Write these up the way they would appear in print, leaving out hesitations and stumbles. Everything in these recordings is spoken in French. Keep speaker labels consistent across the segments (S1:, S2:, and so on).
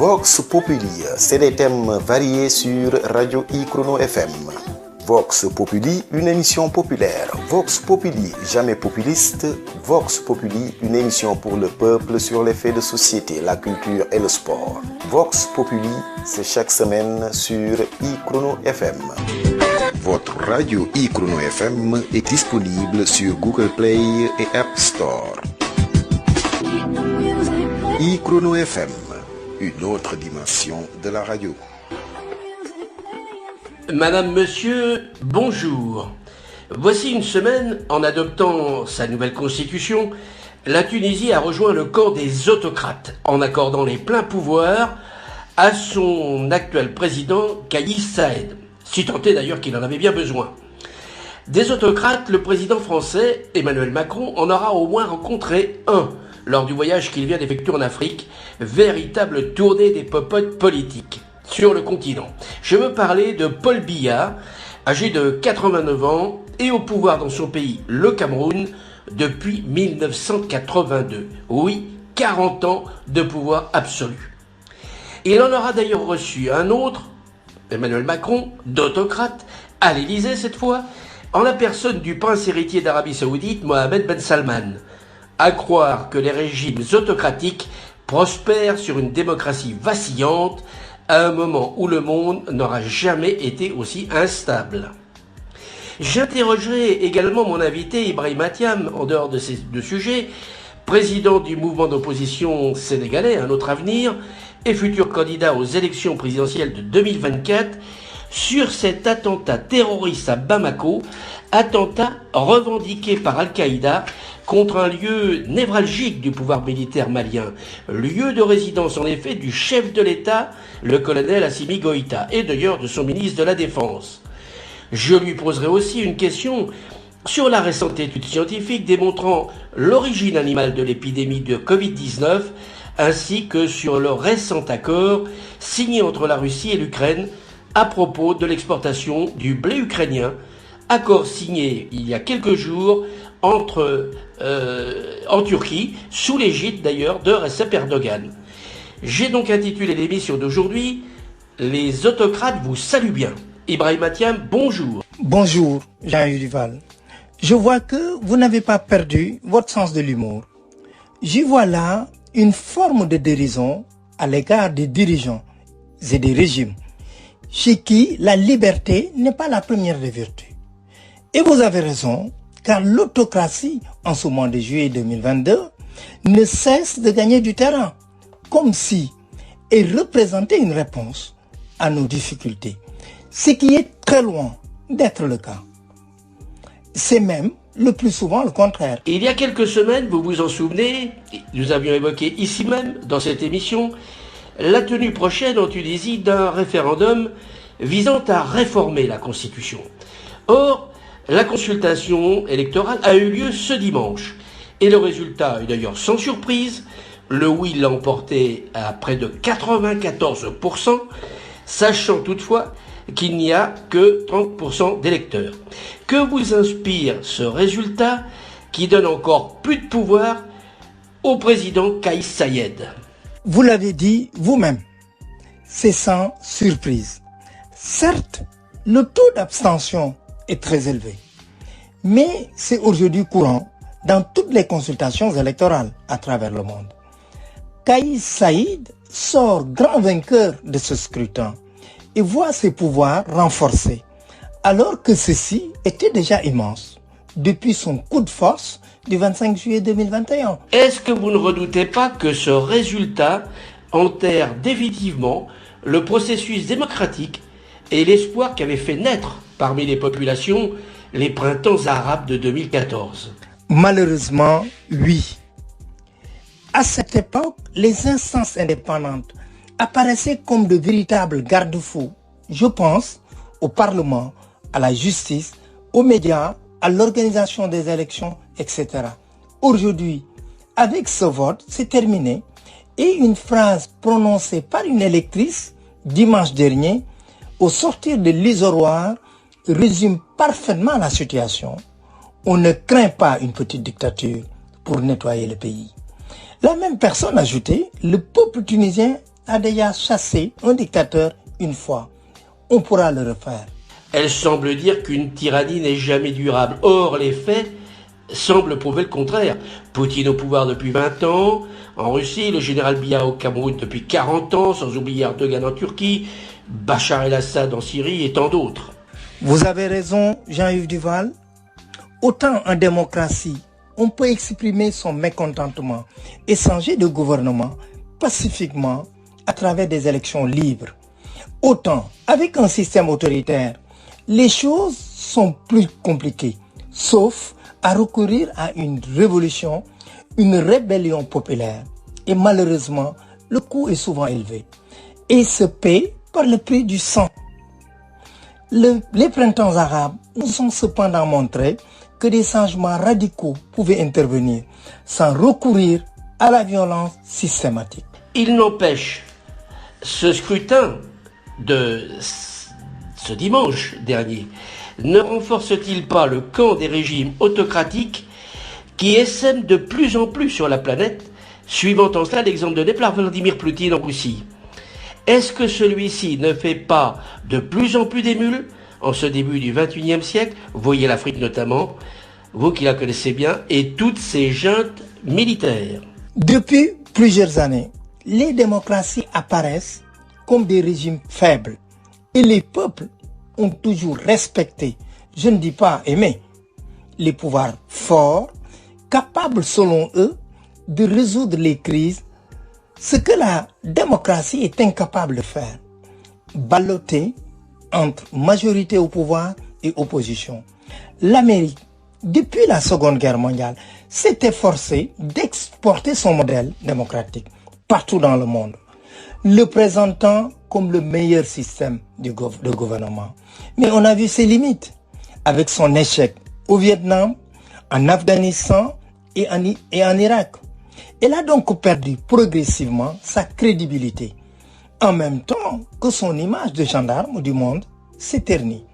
S1: Vox Populi, c'est des thèmes variés sur Radio I-Chrono FM. Vox Populi, une émission populaire. Vox Populi, jamais populiste. Vox Populi, une émission pour le peuple sur les faits de société, la culture et le sport. Vox Populi, c'est chaque semaine sur I-Chrono FM. Votre radio I-Chrono FM est disponible sur Google Play et App Store. I-Chrono FM, une autre dimension de la radio.
S2: Madame, monsieur, bonjour. Voici une semaine, en adoptant sa nouvelle constitution, la Tunisie a rejoint le camp des autocrates en accordant les pleins pouvoirs à son actuel président, Kais Saied, si tant est d'ailleurs qu'il en avait bien besoin. Des autocrates, le président français, Emmanuel Macron, en aura au moins rencontré un lors du voyage qu'il vient d'effectuer en Afrique, véritable tournée des popotes politiques sur le continent. Je veux parler de Paul Biya, âgé de 89 ans et au pouvoir dans son pays, le Cameroun, depuis 1982. Oui, 40 ans de pouvoir absolu. Il en aura d'ailleurs reçu un autre, Emmanuel Macron, d'autocrate, à l'Élysée cette fois, en la personne du prince héritier d'Arabie Saoudite, Mohammed Ben Salman. À croire que les régimes autocratiques prospèrent sur une démocratie vacillante, à un moment où le monde n'aura jamais été aussi instable. J'interrogerai également mon invité Ibrahim Mathiam, en dehors de ces deux sujets, président du mouvement d'opposition sénégalais, Un autre avenir, et futur candidat aux élections présidentielles de 2024, sur cet attentat terroriste à Bamako, attentat revendiqué par Al-Qaïda contre un lieu névralgique du pouvoir militaire malien, lieu de résidence en effet du chef de l'État, le colonel Assimi Goïta, et d'ailleurs de son ministre de la Défense. Je lui poserai aussi une question sur la récente étude scientifique démontrant l'origine animale de l'épidémie de Covid-19, ainsi que sur le récent accord signé entre la Russie et l'Ukraine à propos de l'exportation du blé ukrainien, accord signé il y a quelques jours en Turquie, sous l'égide d'ailleurs de Recep Erdogan. J'ai donc intitulé l'émission d'aujourd'hui « Les autocrates vous saluent bien ». Ibrahim Mathiam, bonjour.
S3: Bonjour, Jean-Yves Duval. Je vois que vous n'avez pas perdu votre sens de l'humour. J'y vois là une forme de dérision à l'égard des dirigeants et des régimes, chez qui la liberté n'est pas la première des vertus. Et vous avez raison, car l'autocratie, en ce mois de juillet 2022, ne cesse de gagner du terrain, comme si elle représentait une réponse à nos difficultés, ce qui est très loin d'être le cas. C'est même le plus souvent le contraire.
S2: Il y a quelques semaines, vous vous en souvenez, nous avions évoqué ici même, dans cette émission, la tenue prochaine en Tunisie d'un référendum visant à réformer la Constitution. Or, la consultation électorale a eu lieu ce dimanche. Et le résultat est d'ailleurs sans surprise. Le oui l'a emporté à près de 94%, sachant toutefois qu'il n'y a que 30% d'électeurs. Que vous inspire ce résultat qui donne encore plus de pouvoir au président Kais Saied?
S3: Vous l'avez dit vous-même, c'est sans surprise. Certes, le taux d'abstention est très élevé, mais c'est aujourd'hui courant dans toutes les consultations électorales à travers le monde. Kais Saied sort grand vainqueur de ce scrutin et voit ses pouvoirs renforcés, alors que ceux-ci étaient déjà immenses depuis son coup de force du 25 juillet 2021.
S2: Est-ce que vous ne redoutez pas que ce résultat enterre définitivement le processus démocratique et l'espoir qu'avait fait naître parmi les populations les printemps arabes de 2014?
S3: Malheureusement, oui. À cette époque, les instances indépendantes apparaissaient comme de véritables garde-fous. Je pense au Parlement, à la justice, aux médias, à l'organisation des élections, etc. Aujourd'hui, avec ce vote, c'est terminé. Et une phrase prononcée par une électrice dimanche dernier, au sortir de l'isoloir, résume parfaitement la situation. On ne craint pas une petite dictature pour nettoyer le pays. La même personne ajoutait, le peuple tunisien a déjà chassé un dictateur une fois. On pourra le refaire.
S2: Elle semble dire qu'une tyrannie n'est jamais durable. Or, les faits semblent prouver le contraire. Poutine au pouvoir depuis 20 ans, en Russie, le général Biya au Cameroun depuis 40 ans, sans oublier Erdogan en Turquie, Bachar el-Assad en Syrie et tant d'autres.
S3: Vous avez raison, Jean-Yves Duval. Autant en démocratie, on peut exprimer son mécontentement et changer de gouvernement pacifiquement à travers des élections libres. Autant, avec un système autoritaire, les choses sont plus compliquées, sauf à recourir à une révolution, une rébellion populaire. Et malheureusement, le coût est souvent élevé et se paie par le prix du sang. Les printemps arabes nous ont cependant montré que des changements radicaux pouvaient intervenir sans recourir à la violence systématique.
S2: Il n'empêche, ce scrutin de ce dimanche dernier ne renforce-t-il pas le camp des régimes autocratiques qui essaiment de plus en plus sur la planète, suivant en cela l'exemple donné par Vladimir Poutine en Russie? Est-ce que celui-ci ne fait pas de plus en plus d'émules en ce début du XXIe siècle? Voyez l'Afrique notamment, vous qui la connaissez bien, et toutes ces juntes militaires.
S3: Depuis plusieurs années, les démocraties apparaissent comme des régimes faibles et les peuples ont toujours respecté, je ne dis pas aimé, les pouvoirs forts, capables selon eux de résoudre les crises, ce que la démocratie est incapable de faire, balloter entre majorité au pouvoir et opposition. L'Amérique, depuis la Seconde Guerre mondiale, s'est efforcée d'exporter son modèle démocratique partout dans le monde, le présentant comme le meilleur système de gouvernement. Mais on a vu ses limites avec son échec au Vietnam, en Afghanistan et en Irak. Elle a donc perdu progressivement sa crédibilité, en même temps que son image de gendarme du monde s'éternit.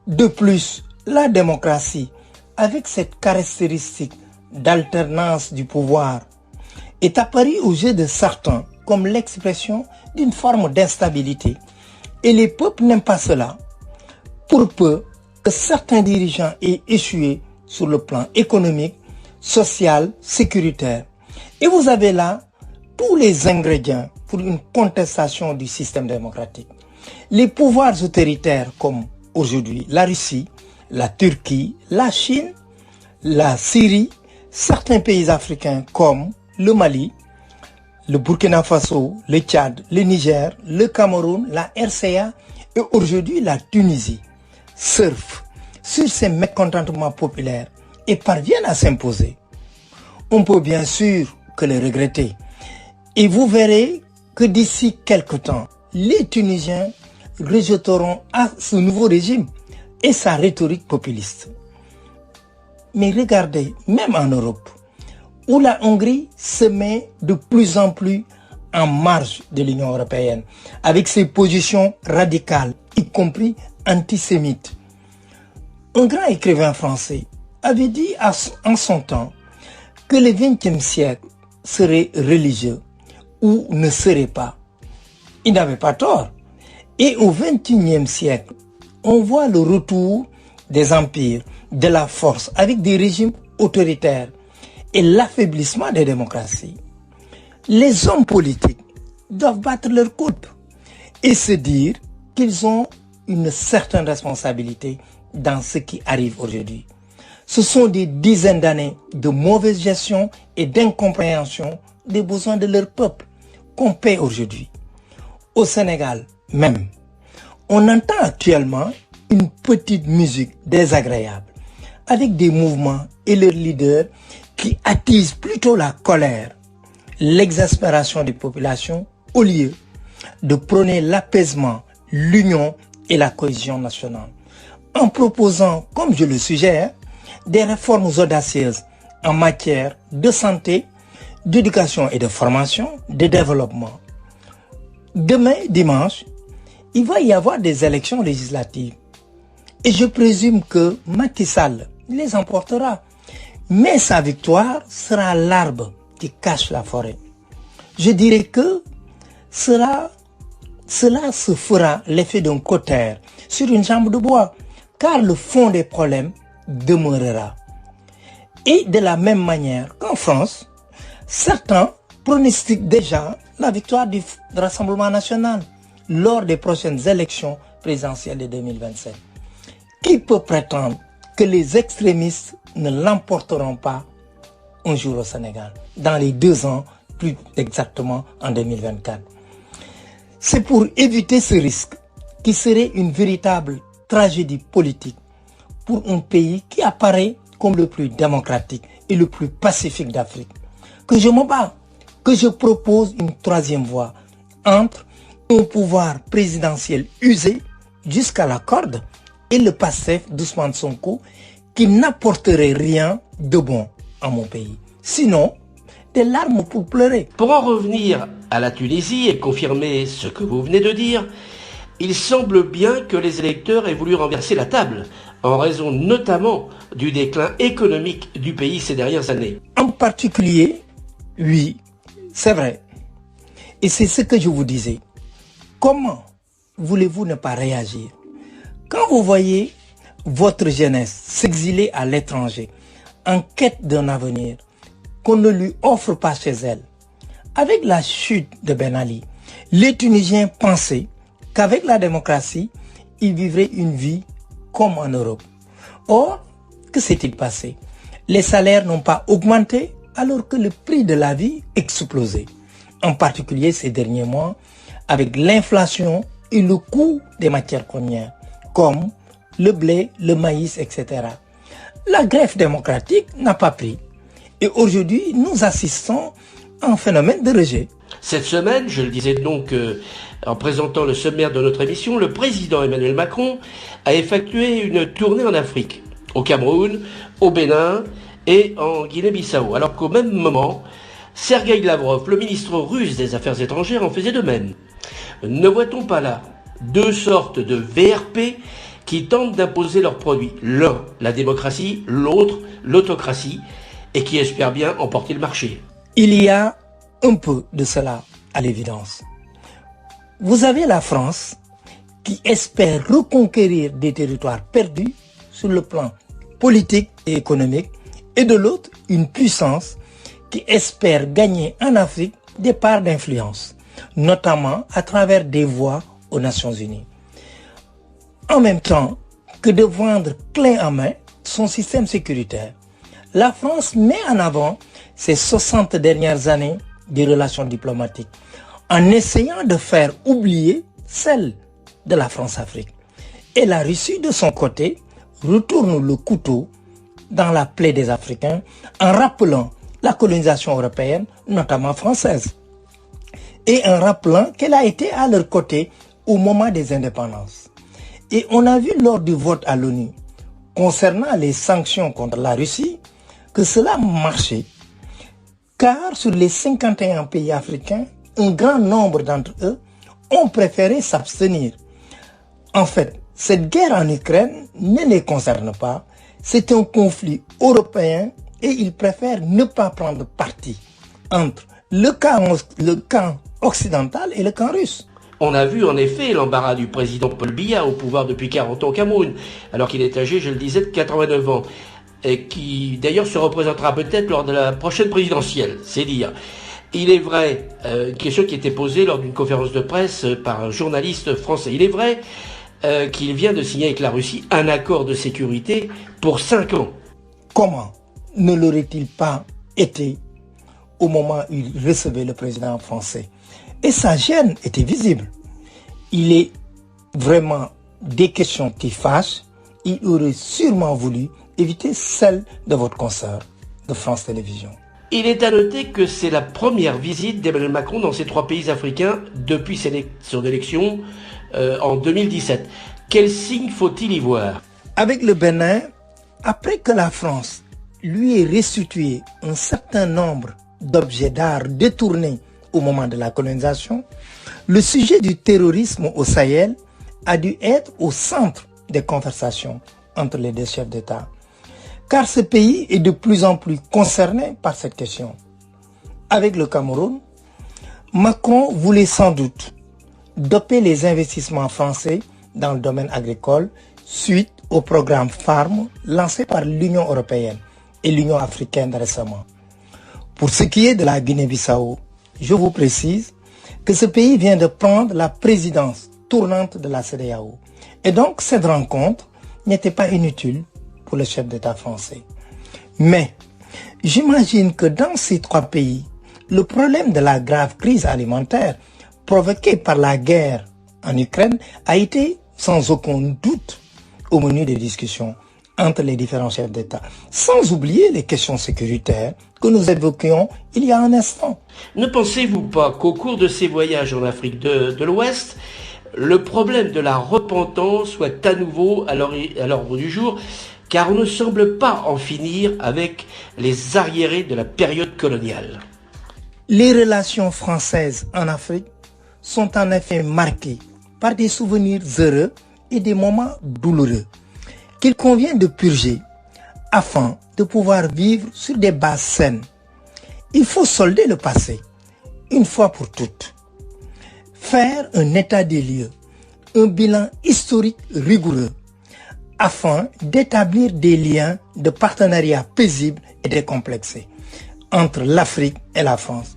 S3: De plus, la démocratie, avec cette caractéristique d'alternance du pouvoir, est apparue aux yeux de certains comme l'expression d'une forme d'instabilité. Et les peuples n'aiment pas cela, pour peu que certains dirigeants aient échoué sur le plan économique, social, sécuritaire. Et vous avez là tous les ingrédients pour une contestation du système démocratique. Les pouvoirs autoritaires comme aujourd'hui la Russie, la Turquie, la Chine, la Syrie, certains pays africains comme le Mali, le Burkina Faso, le Tchad, le Niger, le Cameroun, la RCA et aujourd'hui la Tunisie surfent sur ces mécontentements populaires et parviennent à s'imposer. On peut bien sûr que le regretter. Et vous verrez que d'ici quelque temps, les Tunisiens rejetteront à ce nouveau régime et sa rhétorique populiste. Mais regardez, même en Europe, où la Hongrie se met de plus en plus en marge de l'Union européenne, avec ses positions radicales, y compris antisémites. Un grand écrivain français avait dit en son temps que le XXe siècle serait religieux ou ne serait pas. Il n'avait pas tort. Et au XXIe siècle, on voit le retour des empires, de la force, avec des régimes autoritaires et l'affaiblissement des démocraties. Les hommes politiques doivent battre leur coude et se dire qu'ils ont une certaine responsabilité dans ce qui arrive aujourd'hui. Ce sont des dizaines d'années de mauvaise gestion et d'incompréhension des besoins de leur peuple qu'on paie aujourd'hui. Au Sénégal même, on entend actuellement une petite musique désagréable avec des mouvements et leurs leaders qui attisent plutôt la colère, l'exaspération des populations au lieu de prôner l'apaisement, l'union et la cohésion nationale. En proposant, comme je le suggère, des réformes audacieuses en matière de santé, d'éducation et de formation, de développement. Demain, dimanche, il va y avoir des élections législatives. Et je présume que Macky Sall les emportera. Mais sa victoire sera l'arbre qui cache la forêt. Je dirais que cela se fera l'effet d'un cautère sur une jambe de bois, car le fond des problèmes demeurera. Et de la même manière qu'en France, certains pronostiquent déjà la victoire du Rassemblement national lors des prochaines élections présidentielles de 2027. Qui peut prétendre que les extrémistes ne l'emporteront pas un jour au Sénégal, dans les 2 ans, plus exactement en 2024? C'est pour éviter ce risque, qui serait une véritable tragédie politique pour un pays qui apparaît comme le plus démocratique et le plus pacifique d'Afrique, que je me bats, que je propose une 3e voie entre un pouvoir présidentiel usé jusqu'à la corde et le PASTEF d'Ousmane Sonko, qui n'apporterait rien de bon à mon pays. Sinon, des larmes pour pleurer.
S2: Pour en revenir à la Tunisie et confirmer ce que vous venez de dire, il semble bien que les électeurs aient voulu renverser la table, en raison notamment du déclin économique du pays ces dernières années.
S3: En particulier, oui, c'est vrai. Et c'est ce que je vous disais. Comment voulez-vous ne pas réagir quand vous voyez votre jeunesse s'exiler à l'étranger en quête d'un avenir qu'on ne lui offre pas chez elle? Avec la chute de Ben Ali, les Tunisiens pensaient qu'avec la démocratie, ils vivraient une vie comme en Europe. Or, que s'est-il passé? Les salaires n'ont pas augmenté alors que le prix de la vie explosait. En particulier ces derniers mois, avec l'inflation et le coût des matières premières, comme le blé, le maïs, etc. La greffe démocratique n'a pas pris. Et aujourd'hui, nous assistons à un phénomène de rejet.
S2: Cette semaine, je le disais donc en présentant le sommaire de notre émission, le président Emmanuel Macron a effectué une tournée en Afrique, au Cameroun, au Bénin et en Guinée-Bissau. Alors qu'au même moment, Sergueï Lavrov, le ministre russe des Affaires étrangères, en faisait de même. Ne voit-on pas là 2 sortes de VRP qui tentent d'imposer leurs produits? L'un, la démocratie, l'autre, l'autocratie, et qui espèrent bien emporter le marché.
S3: Il y a un peu de cela à l'évidence. Vous avez la France qui espère reconquérir des territoires perdus sur le plan politique et économique, et de l'autre, une puissance qui espère gagner en Afrique des parts d'influence, notamment à travers des voix aux Nations Unies. En même temps que de vendre clé en main son système sécuritaire, la France met en avant ses 60 dernières années de relations diplomatiques, en essayant de faire oublier celle de la France-Afrique. Et la Russie, de son côté, retourne le couteau dans la plaie des Africains en rappelant la colonisation européenne, notamment française, et en rappelant qu'elle a été à leur côté au moment des indépendances. Et on a vu lors du vote à l'ONU concernant les sanctions contre la Russie que cela marchait, car sur les 51 pays africains, un grand nombre d'entre eux ont préféré s'abstenir. En fait, cette guerre en Ukraine ne les concerne pas, c'est un conflit européen et ils préfèrent ne pas prendre parti entre le camp occidental et le camp russe.
S2: On a vu en effet l'embarras du président Paul Biya au pouvoir depuis 40 ans au Cameroun, alors qu'il est âgé, je le disais, de 89 ans, et qui d'ailleurs se représentera peut-être lors de la prochaine présidentielle, c'est dire. Il est vrai, une question qui était posée lors d'une conférence de presse par un journaliste français, il est vrai qu'il vient de signer avec la Russie un accord de sécurité pour 5 ans.
S3: Comment ne l'aurait-il pas été au moment où il recevait le président français? Et sa gêne était visible. Il est vraiment des questions qui fâchent. Il aurait sûrement voulu éviter celle de votre consoeur de France Télévisions.
S2: Il est à noter que c'est la première visite d'Emmanuel Macron dans ces 3 pays africains depuis son élection en 2017. Quel signe faut-il y voir?
S3: Avec le Bénin, après que la France lui ait restitué un certain nombre d'objets d'art détournés au moment de la colonisation, le sujet du terrorisme au Sahel a dû être au centre des conversations entre les 2 chefs d'État. Car ce pays est de plus en plus concerné par cette question. Avec le Cameroun, Macron voulait sans doute doper les investissements français dans le domaine agricole suite au programme FARM lancé par l'Union européenne et l'Union africaine récemment. Pour ce qui est de la Guinée-Bissau, je vous précise que ce pays vient de prendre la présidence tournante de la CEDEAO. Et donc cette rencontre n'était pas inutile pour le chef d'État français. Mais j'imagine que dans ces trois pays, le problème de la grave crise alimentaire provoquée par la guerre en Ukraine a été sans aucun doute au menu des discussions entre les différents chefs d'État, sans oublier les questions sécuritaires que nous évoquions il y a un instant.
S2: Ne pensez-vous pas qu'au cours de ces voyages en Afrique de l'Ouest, le problème de la repentance soit à nouveau à l'ordre du jour, car on ne semble pas en finir avec les arriérés de la période coloniale?
S3: Les relations françaises en Afrique sont en effet marquées par des souvenirs heureux et des moments douloureux qu'il convient de purger afin de pouvoir vivre sur des bases saines. Il faut solder le passé, une fois pour toutes. Faire un état des lieux, un bilan historique rigoureux, afin d'établir des liens de partenariat paisibles et décomplexés entre l'Afrique et la France.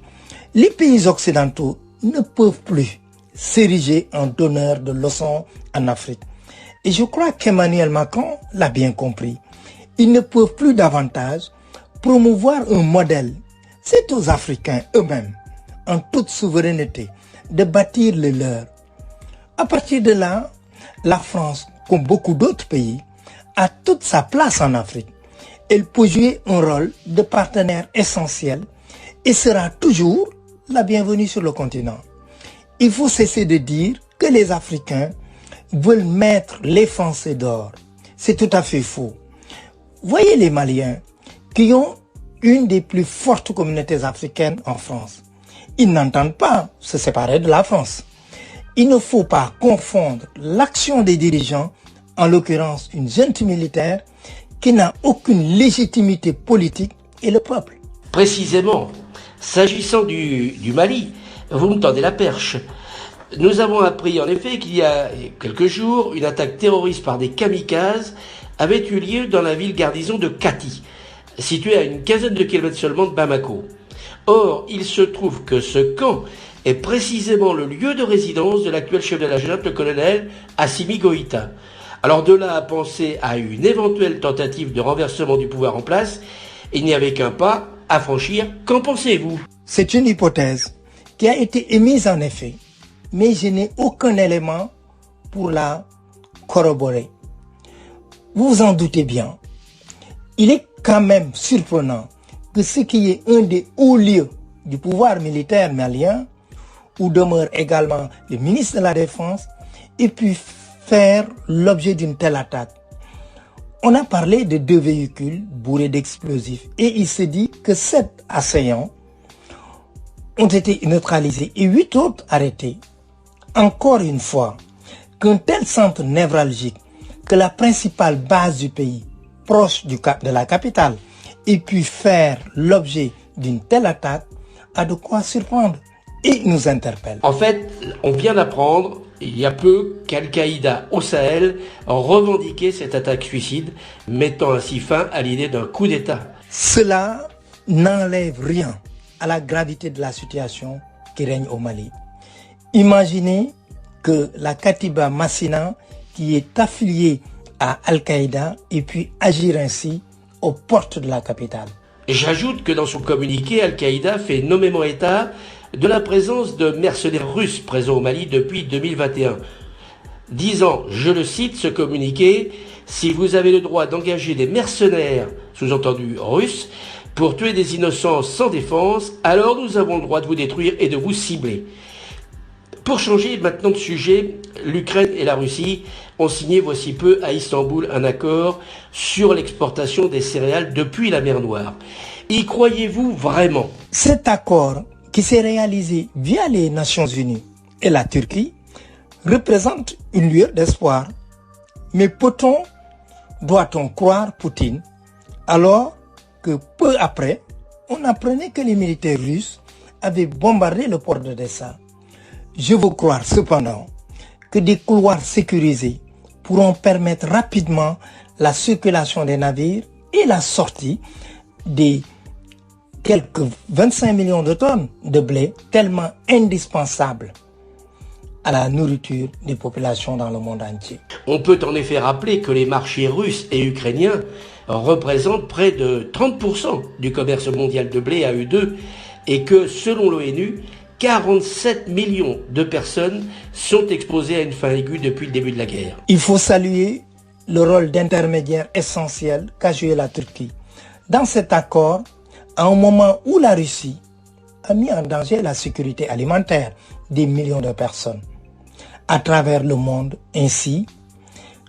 S3: Les pays occidentaux ne peuvent plus s'ériger en donneurs de leçons en Afrique. Et je crois qu'Emmanuel Macron l'a bien compris. Ils ne peuvent plus davantage promouvoir un modèle. C'est aux Africains eux-mêmes, en toute souveraineté, de bâtir le leur. À partir de là, la France, comme beaucoup d'autres pays, a toute sa place en Afrique. Elle peut jouer un rôle de partenaire essentiel et sera toujours la bienvenue sur le continent. Il faut cesser de dire que les Africains veulent mettre les Français dehors. C'est tout à fait faux. Voyez les Maliens qui ont une des plus fortes communautés africaines en France. Ils n'entendent pas se séparer de la France. Il ne faut pas confondre l'action des dirigeants, en l'occurrence une junte militaire, qui n'a aucune légitimité politique, et le peuple.
S2: Précisément, s'agissant du Mali, vous me tendez la perche. Nous avons appris en effet qu'il y a quelques jours, une attaque terroriste par des kamikazes avait eu lieu dans la ville garnison de Kati, située à une quinzaine de kilomètres seulement de Bamako. Or, il se trouve que ce camp est précisément le lieu de résidence de l'actuel chef de la junte, le colonel Assimi Goïta. Alors de là à penser à une éventuelle tentative de renversement du pouvoir en place, il n'y avait qu'un pas à franchir. Qu'en pensez-vous?
S3: C'est une hypothèse qui a été émise en effet, mais je n'ai aucun élément pour la corroborer. Vous vous en doutez bien. Il est quand même surprenant que ce qui est un des hauts lieux du pouvoir militaire malien, où demeure également le ministre de la Défense, ait pu faire l'objet d'une telle attaque. On a parlé de 2 véhicules bourrés d'explosifs et il se dit que 7 assaillants ont été neutralisés et 8 autres arrêtés. Encore une fois, qu'un tel centre névralgique, que la principale base du pays, proche de la capitale, ait pu faire l'objet d'une telle attaque, a de quoi surprendre et nous interpelle.
S2: En fait, on vient d'apprendre il y a peu qu'Al-Qaïda au Sahel revendiquait cette attaque suicide, mettant ainsi fin à l'idée d'un coup d'État.
S3: Cela n'enlève rien à la gravité de la situation qui règne au Mali. Imaginez que la Katiba Massina, qui est affiliée à Al-Qaïda, ait pu agir ainsi aux portes de la capitale.
S2: J'ajoute que dans son communiqué, Al-Qaïda fait nommément état de la présence de mercenaires russes présents au Mali depuis 2021. Disant, je le cite, ce communiqué, « Si vous avez le droit d'engager des mercenaires, sous-entendu russes, pour tuer des innocents sans défense, alors nous avons le droit de vous détruire et de vous cibler. » Pour changer maintenant de sujet, l'Ukraine et la Russie ont signé voici peu à Istanbul un accord sur l'exportation des céréales depuis la mer Noire. Y croyez-vous vraiment?
S3: Cet accord, qui s'est réalisé via les Nations Unies et la Turquie, représente une lueur d'espoir. Mais doit-on croire Poutine, alors que peu après, on apprenait que les militaires russes avait bombardé le port d'Odessa. Je veux croire cependant que des couloirs sécurisés pourront permettre rapidement la circulation des navires et la sortie des quelques 25 millions de tonnes de blé tellement indispensables à la nourriture des populations dans le monde entier.
S2: On peut en effet rappeler que les marchés russes et ukrainiens représentent près de 30% du commerce mondial de blé à eux deux et que, selon l'ONU, 47 millions de personnes sont exposées à une faim aiguë depuis le début de la guerre.
S3: Il faut saluer le rôle d'intermédiaire essentiel qu'a joué la Turquie dans cet accord à un moment où la Russie a mis en danger la sécurité alimentaire des millions de personnes à travers le monde, ainsi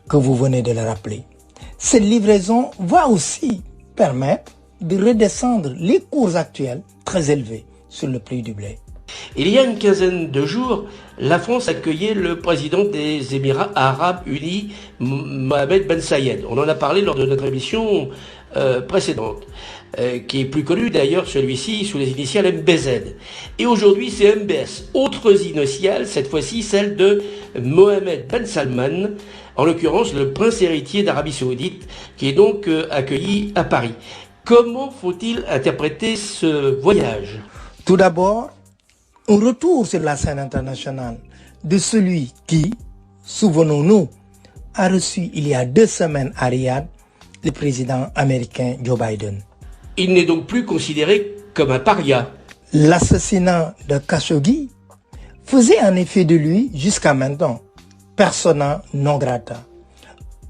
S3: que vous venez de le rappeler. Cette livraison va aussi permettre de redescendre les cours actuels très élevés sur le prix du blé.
S2: Il y a une quinzaine de jours, la France accueillait le président des Émirats Arabes Unis, Mohamed Ben Sayed. On en a parlé lors de notre émission précédente, qui est plus connu d'ailleurs celui-ci sous les initiales MBZ. Et aujourd'hui c'est MBS, autres initiales, cette fois-ci celle de Mohamed Ben Salman, en l'occurrence le prince héritier d'Arabie Saoudite, qui est donc accueilli à Paris. Comment faut-il interpréter ce voyage ?
S3: Tout d'abord, un retour sur la scène internationale de celui qui, souvenons-nous, a reçu il y a 2 semaines à Riyad le président américain Joe Biden.
S2: Il n'est donc plus considéré comme un paria.
S3: L'assassinat de Khashoggi faisait en effet de lui, jusqu'à maintenant, persona non grata,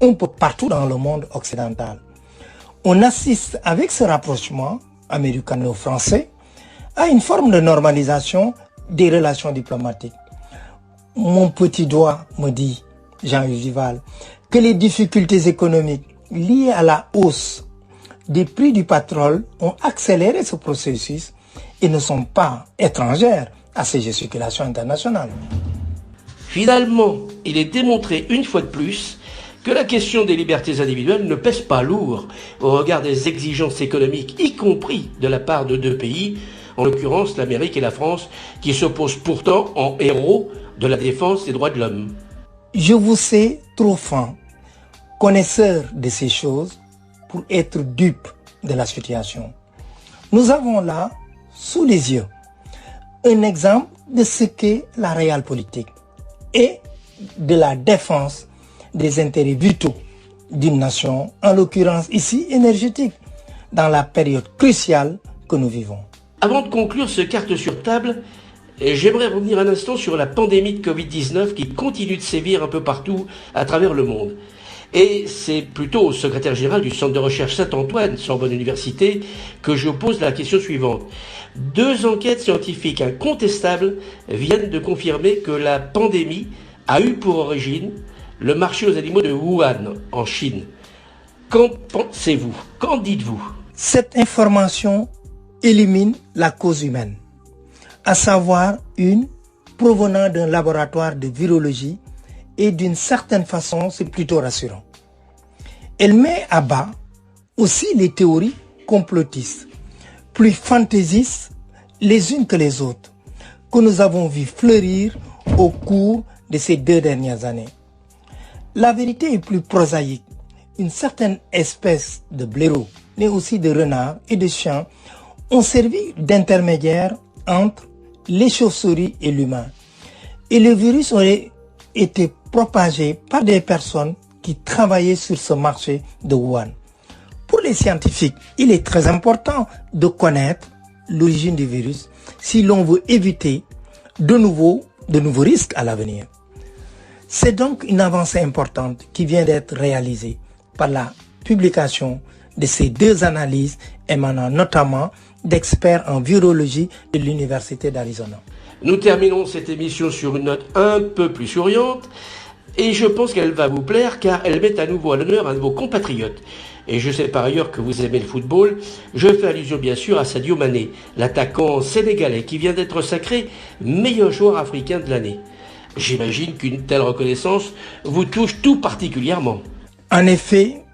S3: un peu partout dans le monde occidental. On assiste avec ce rapprochement américano-français à une forme de normalisation des relations diplomatiques. Mon petit doigt me dit, Jean-Yves Duval, que les difficultés économiques liées à la hausse des prix du pétrole ont accéléré ce processus et ne sont pas étrangères à ces gesticulations internationales.
S2: Finalement, il est démontré une fois de plus que la question des libertés individuelles ne pèse pas lourd au regard des exigences économiques, y compris de la part de 2 pays, en l'occurrence l'Amérique et la France, qui s'opposent pourtant en héros de la défense des droits de l'homme.
S3: Je vous sais trop fin, connaisseur de ces choses, pour être dupe de la situation. Nous avons là, sous les yeux, un exemple de ce qu'est la réelle politique et de la défense des intérêts vitaux d'une nation, en l'occurrence ici énergétique, dans la période cruciale que nous vivons.
S2: Avant de conclure ce carte sur table, j'aimerais revenir un instant sur la pandémie de Covid-19 qui continue de sévir un peu partout à travers le monde. Et c'est plutôt au secrétaire général du Centre de recherche Saint-Antoine, Sorbonne Université, que je pose la question suivante. 2 enquêtes scientifiques incontestables viennent de confirmer que la pandémie a eu pour origine le marché aux animaux de Wuhan, en Chine. Qu'en pensez-vous? Qu'en dites-vous?
S3: Cette information élimine la cause humaine, à savoir une provenant d'un laboratoire de virologie, et d'une certaine façon, c'est plutôt rassurant. Elle met à bas aussi les théories complotistes, plus fantaisistes les unes que les autres, que nous avons vu fleurir au cours de ces 2 dernières années. La vérité est plus prosaïque. Une certaine espèce de blaireau, mais aussi de renards et de chiens, ont servi d'intermédiaire entre les chauves-souris et l'humain. Et le virus aurait été propagé par des personnes qui travaillaient sur ce marché de Wuhan. Pour les scientifiques, il est très important de connaître l'origine du virus si l'on veut éviter de nouveaux risques à l'avenir. C'est donc une avancée importante qui vient d'être réalisée par la publication de ces 2 analyses émanant notamment d'experts en virologie de l'Université d'Arizona.
S2: Nous terminons cette émission sur une note un peu plus souriante et je pense qu'elle va vous plaire car elle met à nouveau à l'honneur un de vos compatriotes. Et je sais par ailleurs que vous aimez le football. Je fais allusion bien sûr à Sadio Mané, l'attaquant sénégalais qui vient d'être sacré meilleur joueur africain de l'année. J'imagine qu'une telle reconnaissance vous touche tout particulièrement.
S3: En effet,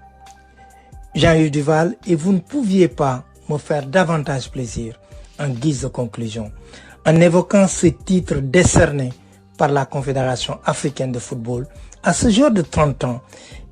S3: Jean-Yves Duval, et vous ne pouviez pas me faire davantage plaisir en guise de conclusion, en évoquant ce titre décerné par la Confédération africaine de football à ce joueur de 30 ans,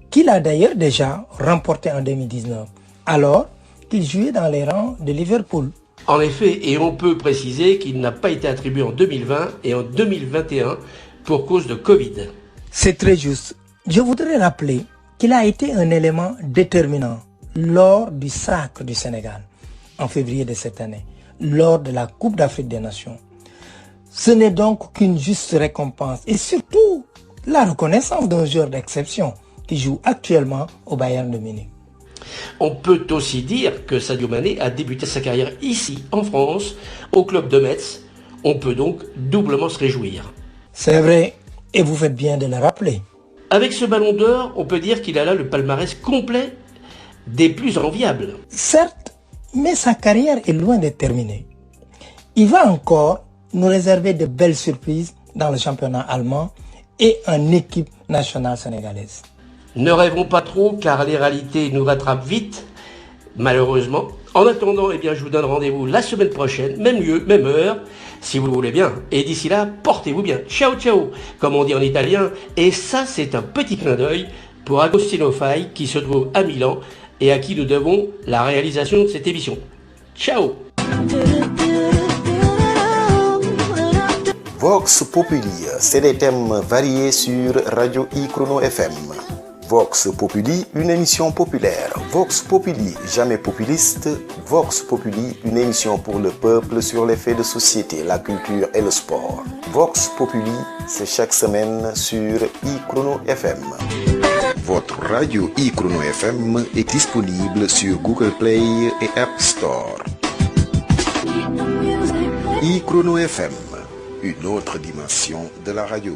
S3: qu'il a d'ailleurs déjà remporté en 2019, alors qu'il jouait dans les rangs de Liverpool.
S2: En effet, et on peut préciser qu'il n'a pas été attribué en 2020 et en 2021 pour cause de Covid.
S3: C'est très juste. Je voudrais rappeler qu'il a été un élément déterminant lors du sacre du Sénégal, en février de cette année, lors de la Coupe d'Afrique des Nations. Ce n'est donc qu'une juste récompense et surtout la reconnaissance d'un joueur d'exception qui joue actuellement au Bayern de Munich.
S2: On peut aussi dire que Sadio Mané a débuté sa carrière ici, en France, au club de Metz. On peut donc doublement se réjouir.
S3: C'est vrai, et vous faites bien de le rappeler.
S2: Avec ce ballon d'or, on peut dire qu'il a là le palmarès complet des plus enviables.
S3: Certes, mais sa carrière est loin d'être terminée. Il va encore nous réserver de belles surprises dans le championnat allemand et en équipe nationale sénégalaise.
S2: Ne rêvons pas trop car les réalités nous rattrapent vite, malheureusement. En attendant, je vous donne rendez-vous la semaine prochaine, même lieu, même heure, si vous le voulez bien. Et d'ici là, portez-vous bien. Ciao ciao, comme on dit en italien. Et ça, c'est un petit clin d'œil pour Agostino Fai qui se trouve à Milan et à qui nous devons la réalisation de cette émission. Ciao.
S1: Vox Populi, c'est des thèmes variés sur Radio I-Chrono FM. Vox Populi, une émission populaire. Vox Populi, jamais populiste. Vox Populi, une émission pour le peuple sur les faits de société, la culture et le sport. Vox Populi, c'est chaque semaine sur I-Chrono FM. Votre radio I-Chrono FM est disponible sur Google Play et App Store. I-Chrono FM, une autre dimension de la radio.